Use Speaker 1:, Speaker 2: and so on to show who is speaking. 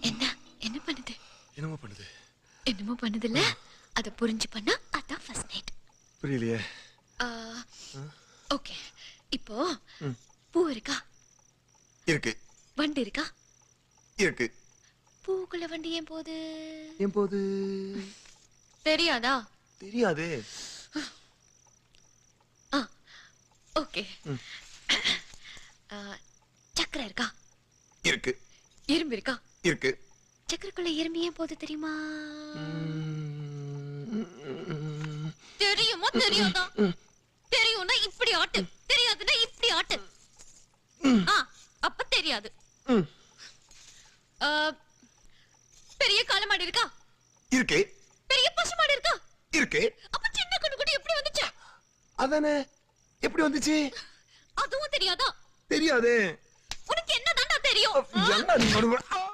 Speaker 1: என்ன என்ன பண்ணுது?
Speaker 2: என்னமோ பண்ணுது.
Speaker 1: என்னமோ பண்ணுதுல்ல? அத புரிஞ்சு பண்ணா அதான் ஃபர்ஸ்ட் நைட்.
Speaker 2: புரியலையே.
Speaker 1: ஓகே. இப்போ பூ இருக்கா?
Speaker 2: இருக்கு.
Speaker 1: வண்டி இருக்கா?
Speaker 2: இருக்கு.
Speaker 1: பூக்குள்ள வண்டி ஏன் போகுது?
Speaker 2: ஏன் போகுது?
Speaker 1: தெரியாதா?
Speaker 2: தெரியாதே.
Speaker 1: ஓகே. சக்கரை இருக்கா?
Speaker 2: இருக்கு.
Speaker 1: இரும்பு இருக்கா?
Speaker 2: இருக்கு.
Speaker 1: சக்கரைக்குள்ள இரும்பு ஏன் போகுது தெரியுமா? தெரியுமா தெரியாதா? தெரியும்னா இப்படி ஆட்டு, தெரியாதுன்னா இப்படி ஆட்டு. அப்ப தெரியாது. பெரிய காளமாடு இருக்கா?
Speaker 2: இருக்கு.
Speaker 1: பெரிய பசுமாடு இருக்கா?
Speaker 2: இருக்கு.
Speaker 1: அப்ப சின்ன கண்ணுக்குட்டி எப்படி வந்துச்சு?
Speaker 2: அதானே. எப்படி வந்துச்சு?
Speaker 1: அதுவும் தெரியாதா?
Speaker 2: தெரியாதே.
Speaker 1: உனக்கு என்னதான்டா தெரியும்?
Speaker 2: என்ன